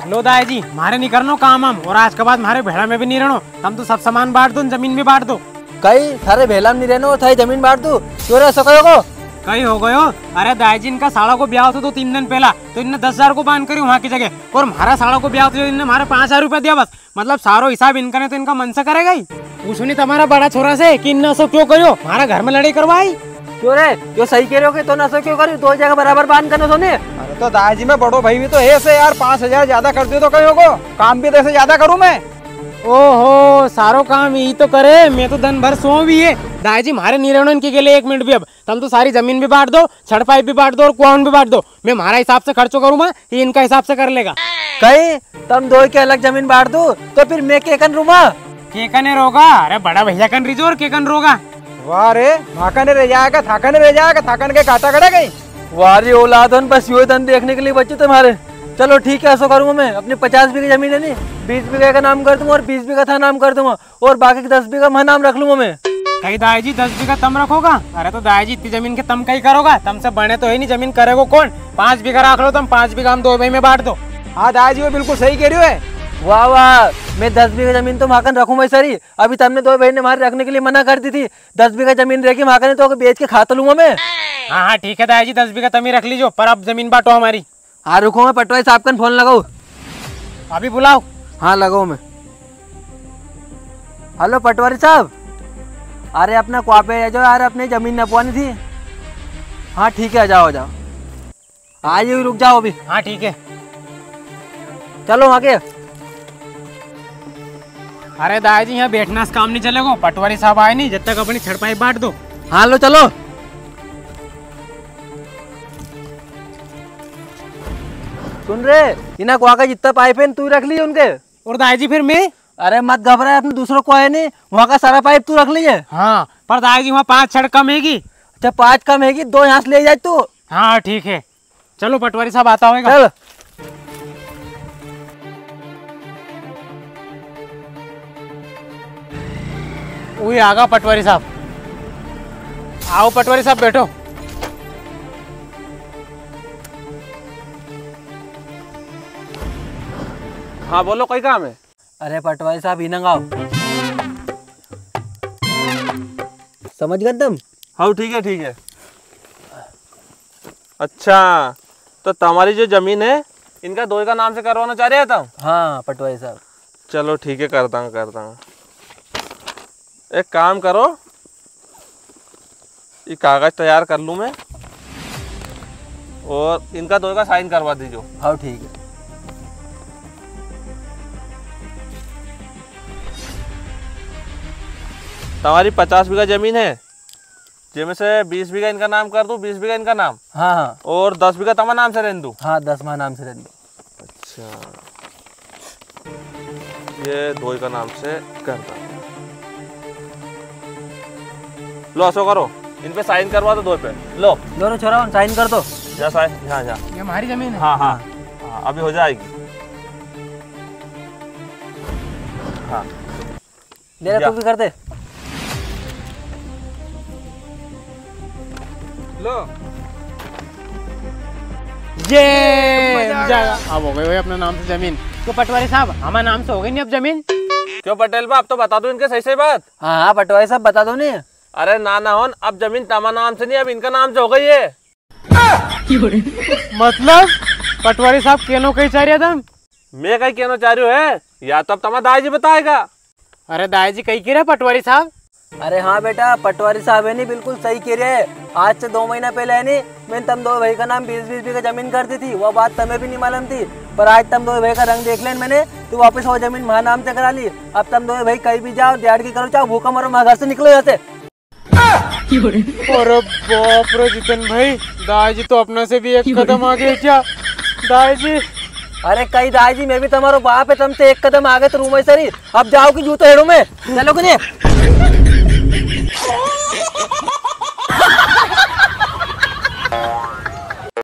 लो दाई जी, मारे नहीं करनो काम हम, और आज के बाद मारे भेड़ा में भी नहीं रहनो। तुम तो सब सामान बांट दो, जमीन भी बांट दो। कई थारे भेला में नहीं रहनो, थारी जमीन बांट दू। क्यों रे सको कहीं हो गयो? अरे दाई जी इनका साड़ा को ब्याह तो 3 दिन पहला, तो इनने 10,000 को बांध करी वहाँ की जगह, और हमारा साड़ा को ब्याह तो इनने हमारे 5,000 रुपया दिया बस। मतलब सारो हिसाब इनका ने तो इनका मन से करेगा ही। पूछो नहीं तुम्हारा बड़ा छोरा से कि इन सब क्यों करो, हमारा घर में लड़ाई करवाई। क्यों रे, यो सही कह रहे हो कि तो नशो क्यों करी? 2 जगह बराबर बांध करना सोने। अरे तो दादाजी में बड़ो भाई भी तो है से यार, 5,000 ज्यादा कर दो तो कहीं को काम भी तो ऐसे ज्यादा करूँ मैं। ओहो, सारो काम यही तो करे, मैं तो दिन भर सो भी है। दादाजी मारे नहीं रहना इनके लिए 1 मिनट भी। अब तुम तो सारी जमीन भी बांट दो, छड़ पाइप भी बांट दो और कुआं भी बांट दो। मैं हमारा हिसाब से खर्चो करूँगा, ये इनका हिसाब से कर लेगा। कहीं तुम 2 के अलग जमीन बांट दू तो फिर मैं केकन रूमा? केकन रोगा? अरे बड़ा भैया कन रिजो और केकन रोगा। वाह रे, माखन रह जाएगा, थाकन रह जाएगा, थाकन के काटा कड़ा गई। वाह रे औलाद, बस यो धन देखने के लिए बच्चे तुम्हारे। चलो ठीक है, ऐसा करूंगा मैं। अपनी 50 बीघे जमीन है नहीं, 20 बीघे का नाम कर दूंगा और 20 बीघा था नाम कर दूंगा, और बाकी के 10 बीघा मैं नाम रख लूंगा मैं। कहीं दाई 10 बीघा तम रखोगा? अरे तो दाई इतनी जमीन के तम कहीं करोगा? तुमसे बने तो है नहीं, जमीन करेगो कौन? 5 बीघा रख लो तुम, 5 बीघा हम 2 भाई में बांट दो। हाँ दादाजी वो बिल्कुल सही कह रही है। वाह वाह, मैं 10 बीघा जमीन तो माकन रखूं भाई सरी। अभी तुमने 2 भाई ने हमारे रखने के लिए मना कर दी थी। 10 बीघा जमीन रखी माकन तो बेच के खाता लूंगा मैं। हाँ हाँ ठीक है दाई 10 बीघा तम ही रख लीजिए, पर अब जमीन बांटो हमारी। हाँ रुको, मैं पटवारी साहब का फोन लगाऊ। अभी बुलाओ। हाँ लगाओ मैं। हेलो पटवारी साहब, अरे अपना कुआ पे आ जाओ यार, अपनी जमीन नपवानी थी। हाँ ठीक है, आ जाओ आ जाओ। आज ही रुक जाओ अभी। हाँ ठीक है, चलो आगे। अरे दाई यहाँ बैठना से काम नहीं चलेगा, पटवारी साहब आए नहीं जब तक अपनी छड़ पाइप बांट दो। हाँ लो चलो। सुन रे, इना कुआ का जितना पाइप है तू रख ली उनके। और दाई फिर मैं? अरे मत घबरा, अपने दूसरों को है नहीं, वहाँ का सारा पाइप तू रख लीजिए। हाँ पर दाई वहाँ 5 छड़ कम हैगी। अच्छा 5 कम हैगी, 2 यहाँ से ले जाए तू। हाँ ठीक है, चलो पटवारी साहब आता होगा। चल। वही आगा पटवारी साहब। आओ पटवारी साहब बैठो। हाँ बोलो, कोई काम है? अरे पटवारी साहब इनंग आओ। समझ गए तुम? हाँ ठीक है ठीक है। अच्छा तो तुम्हारी जो जमीन है इनका 2 का नाम से करवाना चाह रहे तुम? हाँ पटवारी साहब। चलो ठीक है, करता हूँ। एक काम करो, ये कागज तैयार कर लूँ मैं और इनका 2 का साइन करवा दीजिए। हाँ ठीक है। तुम्हारी 50 बीघा जमीन है, जिसमें से 20 बीघा इनका नाम कर दूँ, 20 बीघा इनका नाम। हाँ हाँ। और 10 बीघा तुम्हारे नाम से रहने दूँ। हाँ 10 माह नाम से रहने दो। अच्छा, ये 2 का नाम से करता। लो ऐसा करो, इन पे साइन करवा दो 2 पे। लो दोनों छोरा साइन कर दो। जा साइन, यहाँ जा। ये हमारी जमीन है। हाँ हाँ हाँ, अभी हो जाएगी। हाँ ले तू भी कर दे। लो ये अब हो गई अपने नाम से जमीन। तो पटवारी साहब हमारे नाम से हो गई नहीं अब जमीन? क्यों पटेल बा, अब तो बता दो इनके सही सही बात। हाँ हाँ पटवारी साहब बता दो नहीं। अरे ना होन, अब जमीन तमारा नाम से नहीं, अब इनका नाम से हो गई है। मतलब पटवारी साहब केनो कहीं चाह रहे तुम? मैं कहीं कहना चाह रही हूँ है, या तो अब तुम्हारा दाई बताएगा। अरे दाई जी कहीं कह रहे पटवारी साहब? अरे हाँ बेटा, पटवारी साहब है नहीं बिल्कुल सही कह रहे हैं। आज से 2 महीना पहले है नहीं, मैंने तुम 2 भाई का नाम 20-20 बीघा जमीन कर दी थी। वो बात तुम्हें भी नहीं मालूम थी, पर आज तुम 2 भाई का रंग देख लें मैंने, तो वापस वो जमीन मेरे नाम से करा ली। अब तुम 2 भाई कहीं भी जाओ, दिहाड़ की करो, चाहे भूखा मरो, मैं घर से निकलो जाते। अरे बाप रे जितन भाई, दाई जी तो अपने से भी एक कदम आगे क्या? दाई जी अरे कई दाई जी, मैं भी तुम्हारा बाप है, तुमसे 1 कदम आगे तो रूम सरी। अब जाओ कि जूतो हेड़ो में चलो कि नहीं।